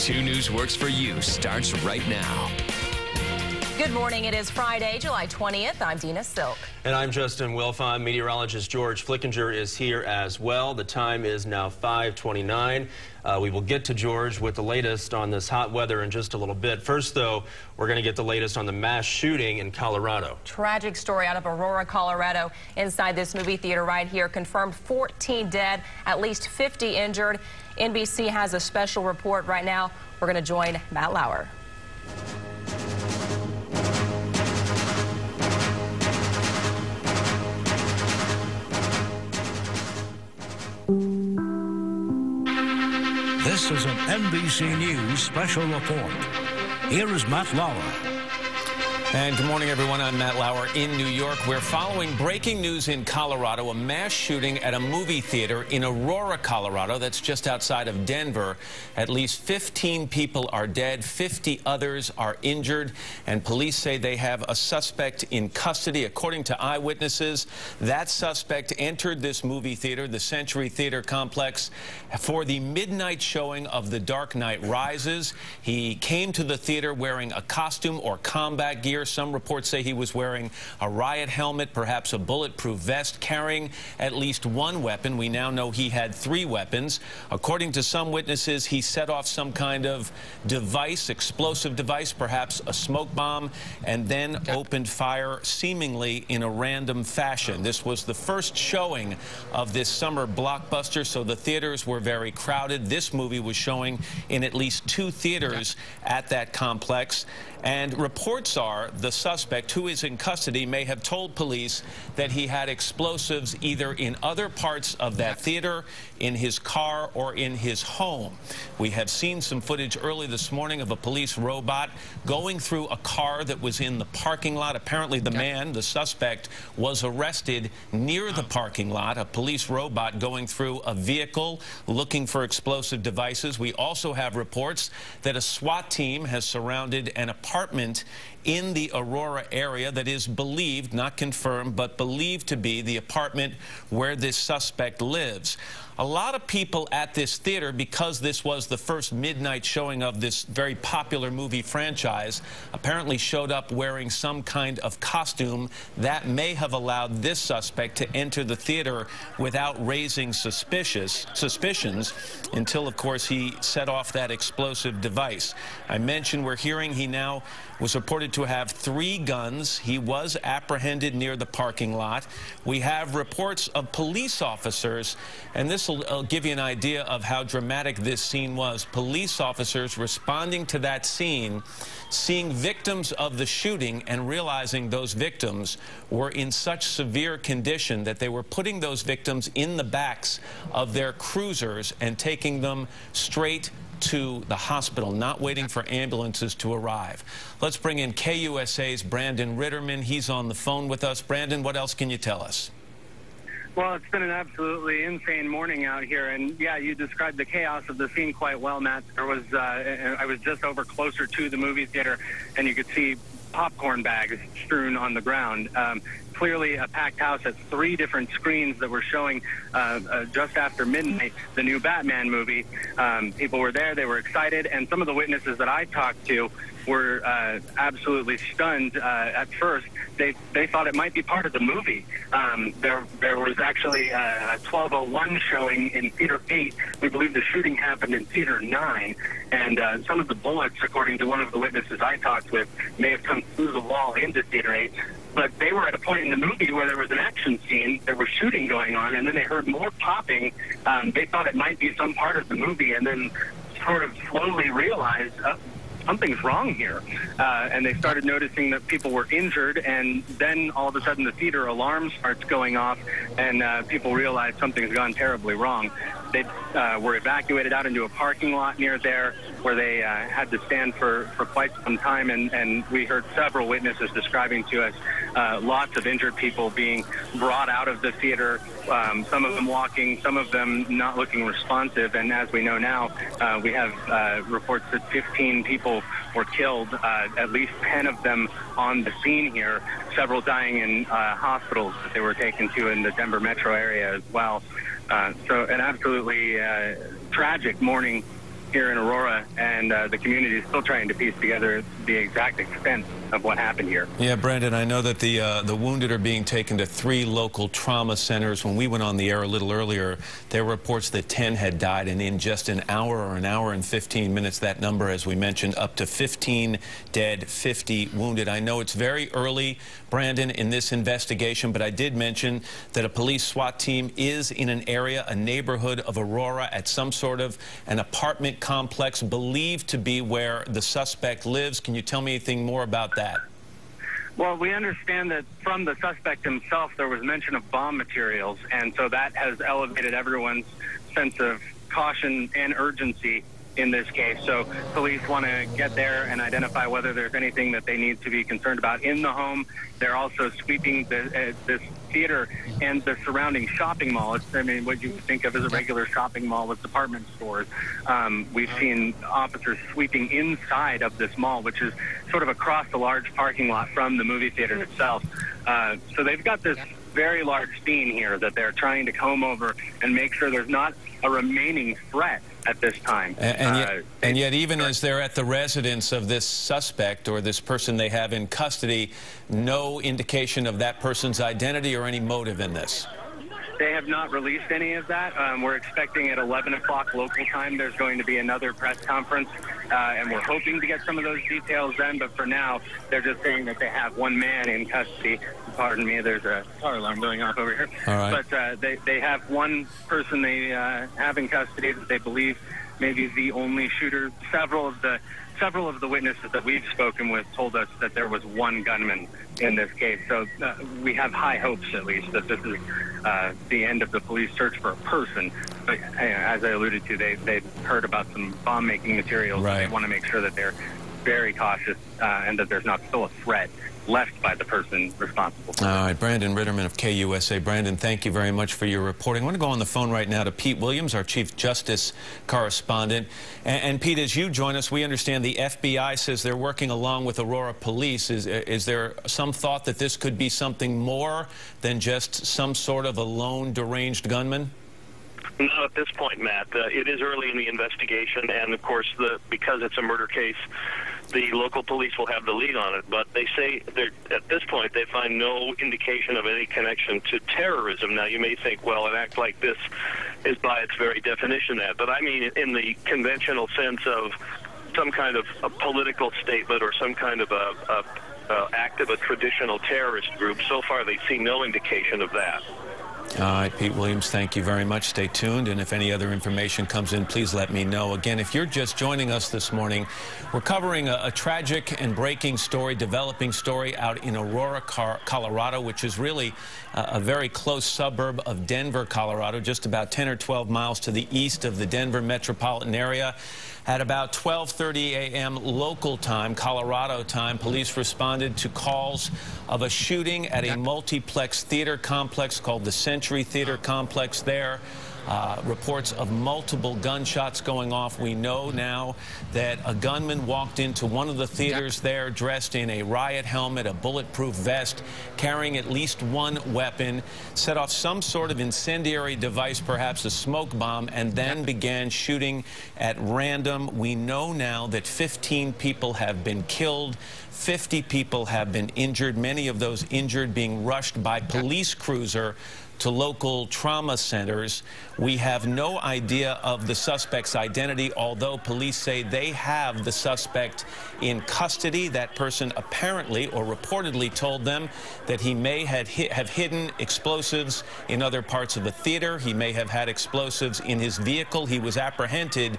2 News Works for You starts right now. Good morning. It is Friday, July 20th. I'm Dina Silk. And I'm Justin Wilfon. Meteorologist George Flickinger is here as well. The time is now 5:29. We will get to George with the latest on this hot weather in just a little bit. First, though, we're going to get the latest on the mass shooting in Colorado. Tragic story out of Aurora, Colorado. Inside this movie theater right here, confirmed 14 dead, at least 50 injured. NBC has a special report right now. We're going to join Matt Lauer. This is an NBC News Special Report. Here is Matt Lauer. And good morning, everyone. I'm Matt Lauer in New York. We're following breaking news in Colorado, a mass shooting at a movie theater in Aurora, Colorado. That's just outside of Denver. At least 15 people are dead, 50 others are injured, and police say they have a suspect in custody. According to eyewitnesses, that suspect entered this movie theater, the Century Theater complex, for the midnight showing of The Dark Knight Rises. He came to the theater wearing a costume or combat gear. Some reports say he was wearing a riot helmet, perhaps a bulletproof vest, carrying at least one weapon. We now know he had 3 weapons. According to some witnesses, he set off some kind of device, explosive device, perhaps a smoke bomb, and then opened fire seemingly in a random fashion. This was the first showing of this summer blockbuster, so the theaters were very crowded. This movie was showing in at least 2 theaters at that complex. And reports are the suspect, who is in custody, may have told police that he had explosives either in other parts of that theater, in his car, or in his home. We have seen some footage early this morning of a police robot going through a car that was in the parking lot. Apparently the man, the suspect, was arrested near the parking lot. A police robot going through a vehicle looking for explosive devices. We also have reports that a SWAT team has surrounded an apartment in the Aurora area that is believed, not confirmed, but believed to be the apartment where this suspect lives. A lot of people at this theater, because this was the first midnight showing of this very popular movie franchise, apparently showed up wearing some kind of costume that may have allowed this suspect to enter the theater without raising suspicions until, of course, he set off that explosive device. I mentioned we're hearing he now was reported to have 3 guns. He was apprehended near the parking lot. We have reports of police officers, and this will give you an idea of how dramatic this scene was. Police officers responding to that scene, seeing victims of the shooting and realizing those victims were in such severe condition that they were putting those victims in the backs of their cruisers and taking them straight to the hospital, not waiting for ambulances to arrive. Let's bring in KUSA's Brandon Ritterman. He's on the phone with us. Brandon, what else can you tell us? Well, it's been an absolutely insane morning out here, and yeah, you described the chaos of the scene quite well, Matt. There was, I was just over closer to the movie theater, and you could see popcorn bags strewn on the ground. Clearly a packed house at 3 different screens that were showing just after midnight the new Batman movie. People were there, they were excited, and some of the witnesses that I talked to were absolutely stunned at first. They thought it might be part of the movie. There was actually a 12:01 showing in Theater 8. We believe the shooting happened in Theater 9, and some of the bullets, according to one of the witnesses I talked with, may have come through the wall into Theater 8. But they were at a point in the movie where there was an action scene, there was shooting going on, and then they heard more popping. They thought it might be some part of the movie, and then sort of slowly realized, something's wrong here. And they started noticing that people were injured, and then all of a sudden the theater alarm starts going off, and people realize something's gone terribly wrong. They were evacuated out into a parking lot near there where they had to stand for quite some time, and we heard several witnesses describing to us lots of injured people being brought out of the theater, some of them walking, some of them not looking responsive, and as we know now, we have reports that 15 people were killed, at least 10 of them on the scene here, several dying in hospitals that they were taken to in the Denver metro area as well. So an absolutely tragic morning here in Aurora, and the community is still trying to piece together the exact extent of what happened here. Yeah, Brandon, I know that the wounded are being taken to 3 local trauma centers. When we went on the air a little earlier, there were reports that 10 had died, and in just an hour or an hour and 15 minutes, that number, as we mentioned, up to 15 dead, 50 wounded. I know it's very early, Brandon, in this investigation, but I did mention that a police SWAT team is in an area, a neighborhood of Aurora, at some sort of an apartment complex believed to be where the suspect lives. Can you tell me anything more about that? Well, we understand that from the suspect himself, there was mention of bomb materials, and so that has elevated everyone's sense of caution and urgency in this case. So police want to get there and identify whether there's anything that they need to be concerned about in the home. They're also sweeping this theater and the surrounding shopping mall. It's, I mean, what you think of as a regular shopping mall with department stores. We've seen officers sweeping inside of this mall, which is sort of across the large parking lot from the movie theater itself. So they've got this very large scene here that they're trying to comb over and make sure there's not a remaining threat at this time. And yet, even as they're at the residence of this suspect or this person they have in custody, no indication of that person's identity or any motive in this. They have not released any of that. We're expecting at 11 o'clock local time there's going to be another press conference, and we're hoping to get some of those details then, but for now, they're just saying that they have one man in custody. Pardon me, there's a car alarm going off over here. All right. But they have one person they have in custody that they believe may be the only shooter. Several of the witnesses that we've spoken with told us that there was one gunman in this case. So we have high hopes, at least, that this is the end of the police search for a person. But as I alluded to, they've heard about some bomb-making materials. Right. They want to make sure that they're very cautious and that there's not still a threat left by the person responsible for it. All right, Brandon Ritterman of KUSA. Brandon, thank you very much for your reporting. I want to go on the phone right now to Pete Williams, our Chief Justice correspondent. And Pete, as you join us, we understand the FBI says they're working along with Aurora Police. Is there some thought that this could be something more than just some sort of a lone deranged gunman? Not at this point, Matt. It is early in the investigation, and of course, because it's a murder case, the local police will have the lead on it. But they say at this point they find no indication of any connection to terrorism. Now, you may think, well, an act like this is by its very definition that. But I mean, in the conventional sense of some kind of a political statement or some kind of a act of a traditional terrorist group, so far they see no indication of that. All right, Pete Williams, thank you very much. Stay tuned, and if any other information comes in, please let me know. Again, if you're just joining us this morning, we're covering a tragic and breaking story, developing story out in Aurora, Colorado, which is really a very close suburb of Denver, Colorado, just about 10 or 12 miles to the east of the Denver metropolitan area. At about 12:30 a.m. local time, Colorado time, police responded to calls of a shooting at a multiplex theater complex called the Century Theater Complex there. Reports of multiple gunshots going off. We know now that a gunman walked into one of the theaters there dressed in a riot helmet, a bulletproof vest, carrying at least one weapon, set off some sort of incendiary device, perhaps a smoke bomb, and then began shooting at random. We know now that 15 people have been killed. 50 people have been injured, many of those injured being rushed by police cruiser to local trauma centers. We have no idea of the suspect's identity, although police say they have the suspect in custody. That person apparently or reportedly told them that he may have hidden explosives in other parts of the theater. He may have had explosives in his vehicle. He was apprehended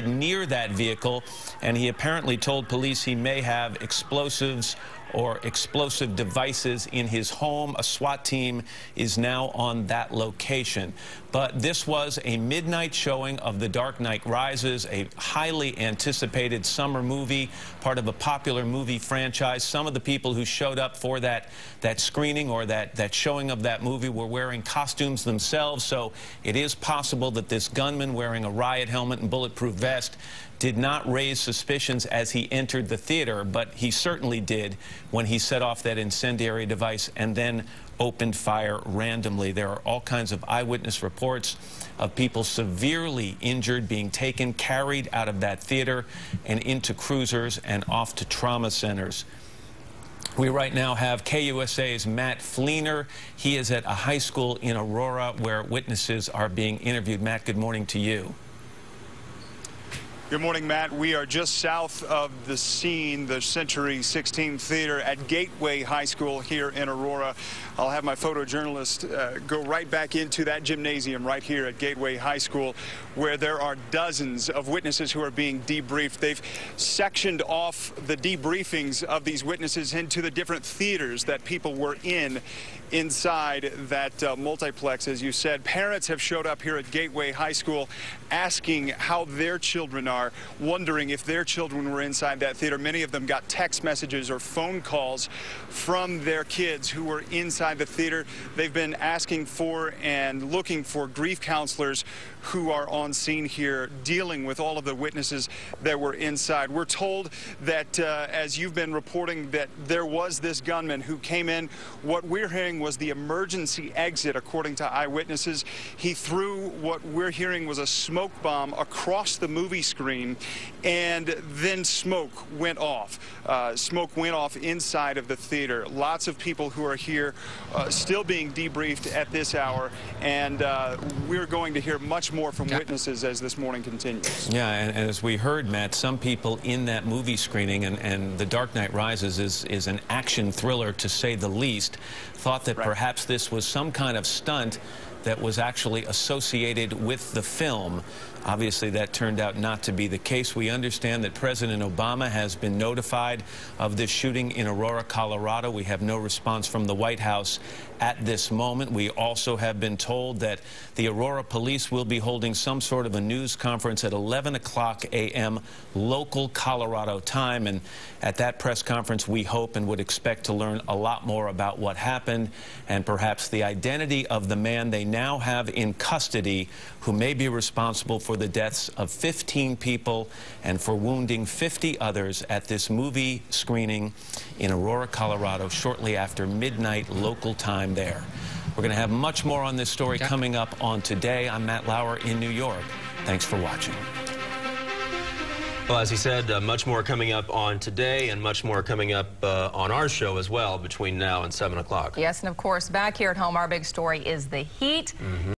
near that vehicle, and he apparently told police he may have explosives or explosive devices in his home. A SWAT team is now on that location. But this was a midnight showing of The Dark Knight Rises, a highly anticipated summer movie, part of a popular movie franchise. Some of the people who showed up for that screening or that showing of that movie were wearing costumes themselves, so it is possible that this gunman wearing a riot helmet and bulletproof vest did not raise suspicions as he entered the theater, but he certainly did when he set off that incendiary device and then opened fire randomly. There are all kinds of eyewitness reports of people severely injured being taken, carried out of that theater and into cruisers and off to trauma centers. We right now have KUSA's Matt Fleener. He is at a high school in Aurora where witnesses are being interviewed. Matt, good morning to you. Good morning, Matt. We are just south of the scene, the Century 16 Theater at Gateway High School here in Aurora. I'll have my photojournalist go right back into that gymnasium right here at Gateway High School, where there are dozens of witnesses who are being debriefed. They've sectioned off the debriefings of these witnesses into the different theaters that people were in inside that multiplex. As you said, parents have showed up here at Gateway High School asking how their children are, wondering if their children were inside that theater. Many of them got text messages or phone calls from their kids who were inside the theater. They've been asking for and looking for grief counselors who are on scene here dealing with all of the witnesses that were inside. We're told that, as you've been reporting, that there was this gunman who came in. What we're hearing was the emergency exit, according to eyewitnesses. He threw what we're hearing was a smoke bomb across the movie screen, and then smoke went off. Smoke went off inside of the theater. Lots of people who are here still being debriefed at this hour, and we're going to hear much more from witnesses as this morning continues. Yeah, and as we heard, Matt, some people in that movie screening, and The Dark Knight Rises is an action thriller to say the least, thought that perhaps this was some kind of stunt that was actually associated with the film. Obviously, that turned out not to be the case. We understand that President Obama has been notified of this shooting in Aurora, Colorado. We have no response from the White House at this moment. We also have been told that the Aurora police will be holding some sort of a news conference at 11 o'clock a.m. local Colorado time. And at that press conference, we hope and would expect to learn a lot more about what happened and perhaps the identity of the man they now have in custody who may be responsible for the deaths of 15 people and for wounding 50 others at this movie screening in Aurora, Colorado, shortly after midnight local time there. We're going to have much more on this story coming up on Today. I'm Matt Lauer in New York. Thanks for watching. Well, as he said, much more coming up on Today and much more coming up on our show as well between now and 7 o'clock. Yes, and of course, back here at home, our big story is the heat.